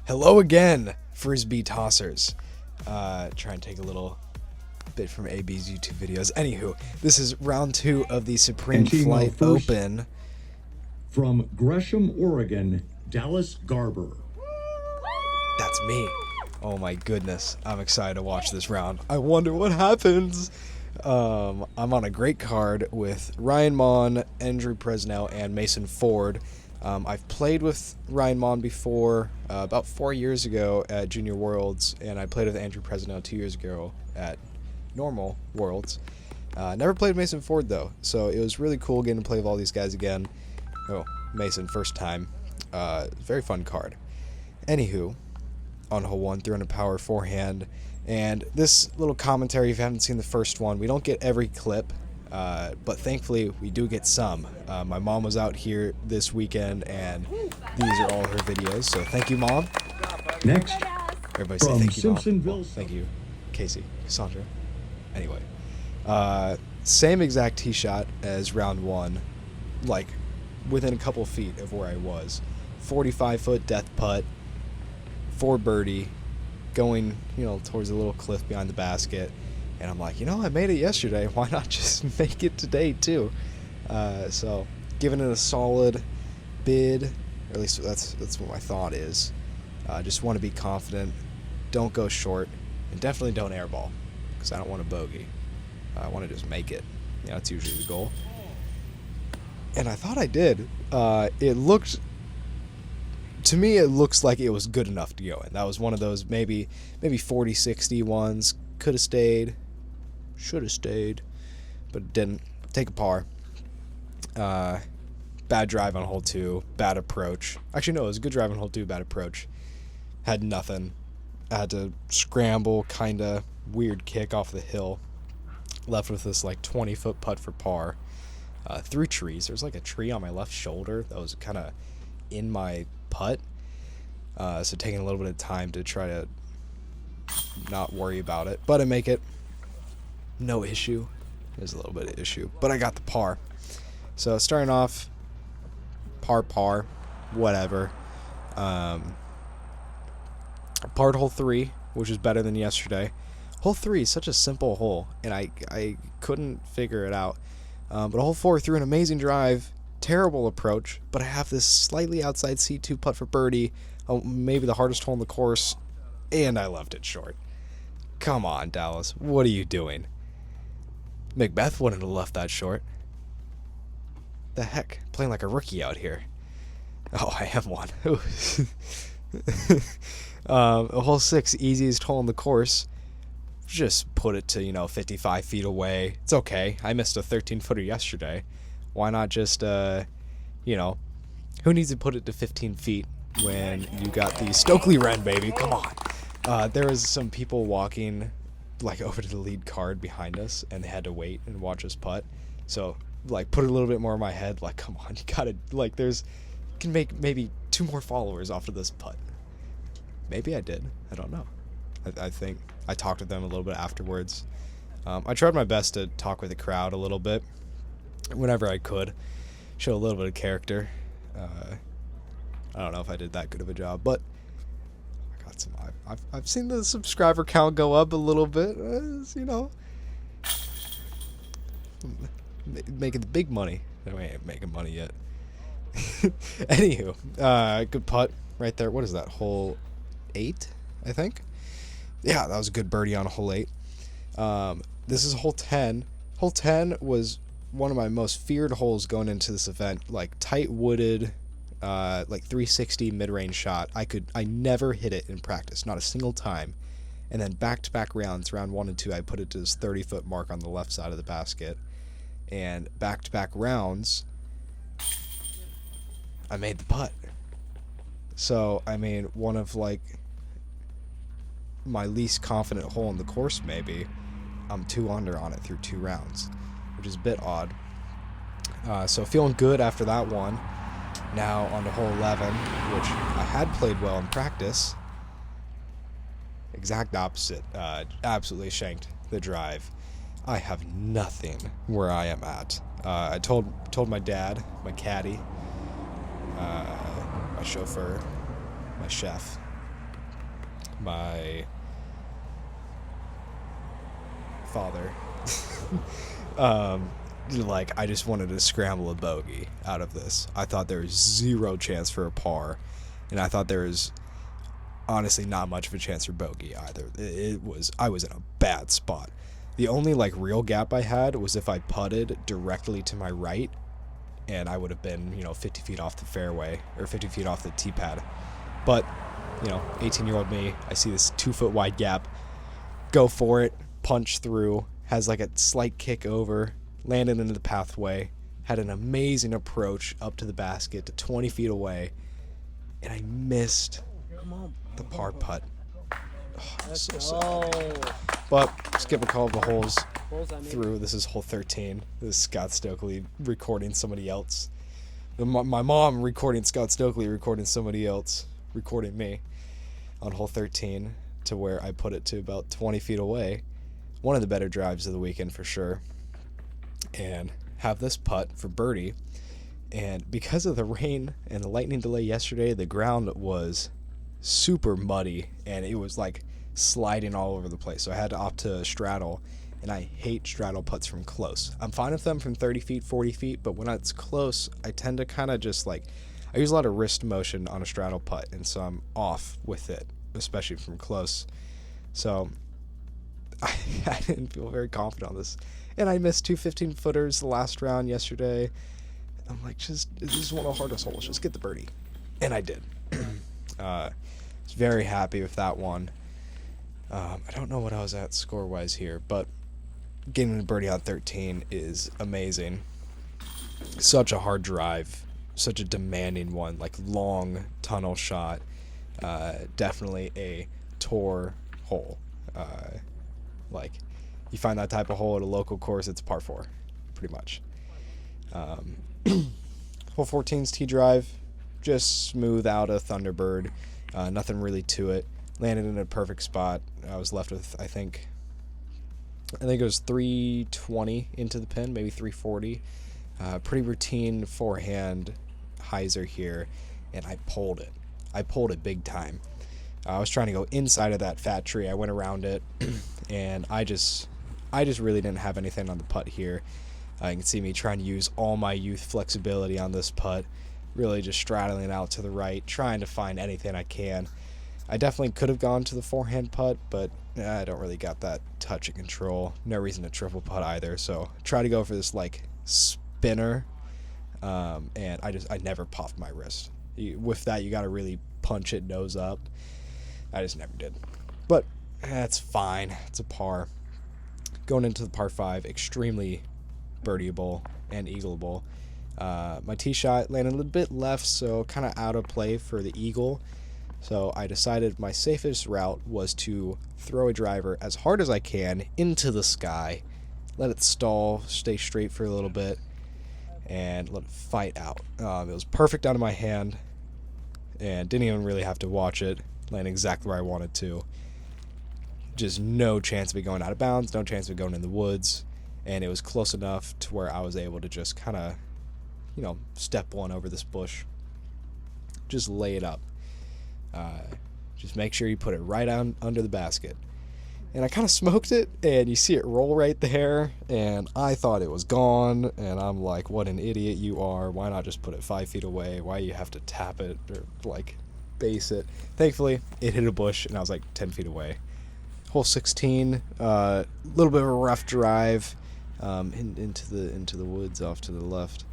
Hello again, Frisbee Tossers. Try and take a little bit from AB's YouTube videos. Anywho, this is round 2 of the Supreme Flight Open. From Gresham, Oregon, Dallas Garber. That's me. Oh my goodness, I'm excited to watch this round. I wonder what happens. I'm on a great card with Ryan Mon, Andrew Presnell, and Mason Ford. I've played with Ryan Mon before, about 4 years ago at Junior Worlds, and I played with Andrew Presnell 2 years ago at Normal Worlds. Never played Mason Ford though, so it was really cool getting to play with all these guys again. Oh, Mason, first time. Very fun card. Anywho, on hole 1, 300 power forehand, and this little commentary, if you haven't seen the first one, we don't get every clip, but thankfully we do get some. My mom was out here this weekend, and these are all her videos, so thank you, Mom. Next, Everybody say from thank you, Mom. Simpsonville. Thank you, Casey, Cassandra. Anyway, same exact tee shot as round 1, like within a couple feet of where I was. 45-foot death putt, 4 birdie, going, towards a little cliff behind the basket. And I'm like, I made it yesterday. Why not just make it today too? So giving it a solid bid, or at least that's what my thought is. Just want to be confident, don't go short, and definitely don't airball, because I don't want a bogey. I want to just make it. That's usually the goal. And I thought I did. To me, it looks like it was good enough to go in. That was one of those maybe 40-60 ones. Could have stayed. Should have stayed. But it didn't. Take a par. Bad drive on hole 2. Bad approach. Actually, no, it was a good drive on hole 2. Bad approach. Had nothing. I had to scramble. Kind of weird kick off the hill. Left with this 20-foot putt for par. Through trees. There was a tree on my left shoulder that was kind of in my putt. So taking a little bit of time to try to not worry about it. But I make it. No issue. There's a little bit of issue. But I got the par. So starting off, par, whatever. Parred hole 3, which is better than yesterday. Hole 3 is such a simple hole, and I couldn't figure it out. But hole 4 threw an amazing drive, terrible approach, but I have this slightly outside C2 putt for birdie, maybe the hardest hole in the course, and I left it short. Come on, Dallas, what are you doing? Macbeth wouldn't have left that short. The heck, playing like a rookie out here. Oh, I am one. Hole 6, easiest hole in the course. Just put it to, 55 feet away. It's okay. I missed a 13-footer yesterday. Why not just, who needs to put it to 15 feet when you got the Stokely Wren, baby? Come on. There was some people walking, over to the lead card behind us, and they had to wait and watch us putt. So, put it a little bit more in my head, come on, you gotta, can make maybe 2 more followers off of this putt. Maybe I did. I don't know. I think I talked to them a little bit afterwards. I tried my best to talk with the crowd a little bit whenever I could, show a little bit of character. I don't know if I did that good of a job, but I got some. I've seen the subscriber count go up a little bit. Making the big money. No, we ain't making money yet. Anywho, good putt right there. What is that? Hole 8, I think. Yeah, that was a good birdie on hole 8. This is hole 10. Hole 10 was one of my most feared holes going into this event. Tight wooded, 360 mid-range shot. I never hit it in practice, not a single time. And then back-to-back rounds, round 1 and 2, I put it to this 30-foot mark on the left side of the basket. And back-to-back rounds, I made the putt. So, one of my least confident hole in the course, maybe. I'm 2 under on it through 2 rounds, which is a bit odd. So feeling good after that one. Now on to hole 11, which I had played well in practice. Exact opposite. Absolutely shanked the drive. I have nothing where I am at. I told my dad, my caddy, my chauffeur, my chef, my father. Like, I just wanted to scramble a bogey out of this. I thought there was zero chance for a par, and I thought there was honestly not much of a chance for bogey either. I was in a bad spot. The only like real gap I had was if I putted directly to my right, and I would have been, 50 feet off the fairway or 50 feet off the tee pad. But 18-year-old me, I see this 2-foot wide gap, go for it, punch through, has like a slight kick over, landed into the pathway, had an amazing approach up to the basket to 20 feet away, and I missed the par putt. Oh, so sad. But skip a couple of holes through. This is hole 13. This is Scott Stokely recording somebody else. My mom recording Scott Stokely recording somebody else recording me on hole 13 to where I put it to about 20 feet away. One of the better drives of the weekend for sure. And have this putt for birdie. And because of the rain and the lightning delay yesterday, the ground was super muddy and it was like sliding all over the place. So I had to opt to straddle, and I hate straddle putts from close. I'm fine with them from 30 feet, 40 feet, but when it's close, I tend to kind of just like, I use a lot of wrist motion on a straddle putt, and so I'm off with it, especially from close. So I didn't feel very confident on this. And I missed 2 15-footers the last round yesterday. I'm like, this is one of the hardest holes. Just get the birdie. And I did. I was very happy with that one. I don't know what I was at score-wise here, but getting a birdie on 13 is amazing. Such a hard drive. Such a demanding one. Like, long tunnel shot. Definitely a tour hole. Like, you find that type of hole at a local course, it's par 4, pretty much. Hole 14's tee drive, just smooth out a Thunderbird, nothing really to it. Landed in a perfect spot. I was left with, I think it was 320 into the pin, maybe 340. Pretty routine forehand hyzer here, and I pulled it. I pulled it big time. I was trying to go inside of that fat tree. I went around it, and I just really didn't have anything on the putt here. You can see me trying to use all my youth flexibility on this putt, really just straddling out to the right, trying to find anything I can. I definitely could have gone to the forehand putt, but I don't really got that touch and control. No reason to triple putt either, so try to go for this like spinner, and I never popped my wrist. With that, you got to really punch it nose up. I just never did. But that's fine. It's a par. Going into the par 5, extremely birdieable and eagleable. My tee shot landed a little bit left, so kind of out of play for the eagle. So I decided my safest route was to throw a driver as hard as I can into the sky, let it stall, stay straight for a little bit, and let it fight out. It was perfect out of my hand, and didn't even really have to watch it. Land exactly where I wanted to. Just no chance of it going out of bounds, no chance of it going in the woods, and it was close enough to where I was able to just kind of, step one over this bush. Just lay it up. Just make sure you put it right on under the basket. And I kind of smoked it, and you see it roll right there, and I thought it was gone, and I'm like, what an idiot you are. Why not just put it 5 feet away? Why you have to tap it or, base it? Thankfully, it hit a bush, and I was 10 feet away. Hole 16, a little bit of a rough drive into the woods off to the left.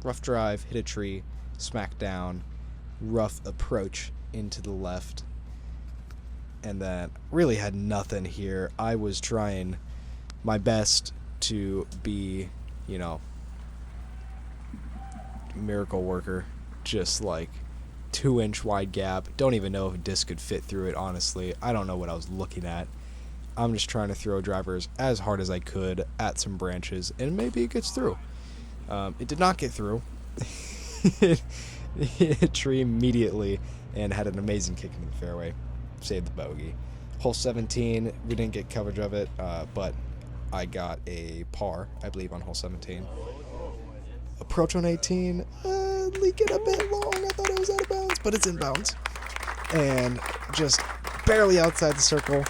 Rough drive, hit a tree, smack down, rough approach into the left, and then really had nothing here. I was trying my best to be, miracle worker, just 2-inch wide gap. Don't even know if a disc could fit through it, honestly. I don't know what I was looking at. I'm just trying to throw drivers as hard as I could at some branches, and maybe it gets through. It did not get through. It hit a tree immediately and had an amazing kick into the fairway. Saved the bogey. Hole 17, we didn't get coverage of it, but I got a par, I believe, on hole 17. Approach on 18, leaking a bit long. I thought it was out of bounds, but it's in bounds. And just barely outside the circle.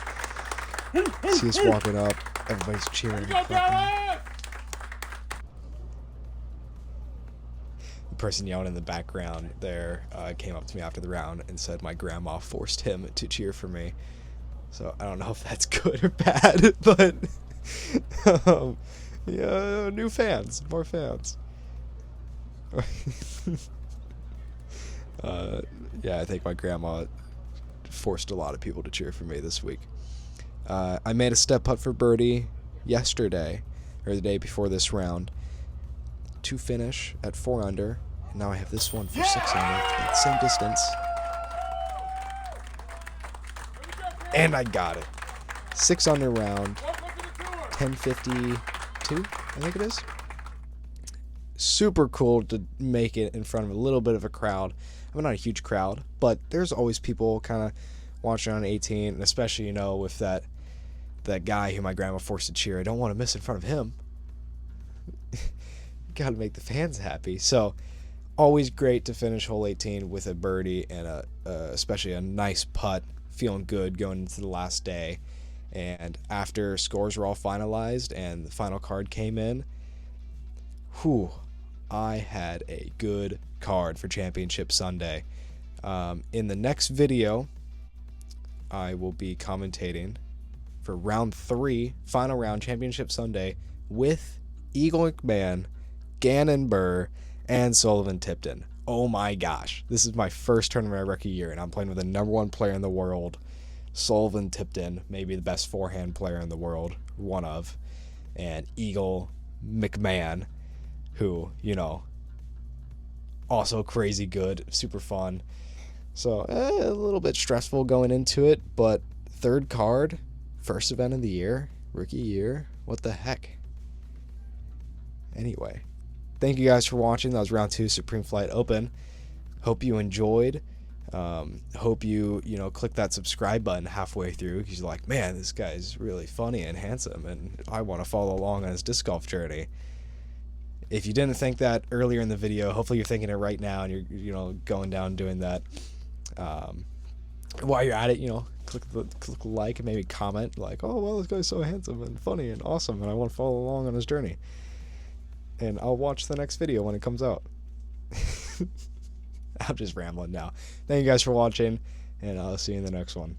See us walking up. Everybody's cheering and clapping. The person yelling in the background there came up to me after the round and said my grandma forced him to cheer for me. So I don't know if that's good or bad, but yeah, new fans, more fans. Yeah, I think my grandma forced a lot of people to cheer for me this week. I made a step putt for birdie yesterday, or the day before this round, to finish at 4 under. And now I have this one for 6 under, at the same distance. And I got it. 6 under round, 10:52, I think it is. Super cool to make it in front of a little bit of a crowd. I mean, not a huge crowd, but there's always people kind of watching on 18, and especially, you know, with that guy who my grandma forced to cheer. I don't want to miss in front of him. Got to make the fans happy. So, always great to finish hole 18 with a birdie and especially a nice putt. Feeling good going into the last day. And after scores were all finalized and the final card came in, I had a good card for Championship Sunday. In the next video, I will be commentating for round 3, final round, Championship Sunday, with Eagle McMahon, Gannon Buhr, and Sullivan Tipton. Oh my gosh, this is my first tournament of my rookie year, and I'm playing with the #1 player in the world, Sullivan Tipton, maybe the best forehand player in the world, one of, and Eagle McMahon, who, you know, also crazy good, super fun. So, a little bit stressful going into it, but third card, first event of the year, rookie year, what the heck? Anyway, thank you guys for watching. That was round 2, Supreme Flight Open. Hope you enjoyed. Hope you click that subscribe button halfway through, because you're like, man, this guy's really funny and handsome, and I want to follow along on his disc golf journey. If you didn't think that earlier in the video, hopefully you're thinking it right now, and you're going down doing that. While you're at it, click like and maybe comment like, oh well, this guy's so handsome and funny and awesome, and I want to follow along on his journey. And I'll watch the next video when it comes out. I'm just rambling now. Thank you guys for watching, and I'll see you in the next one.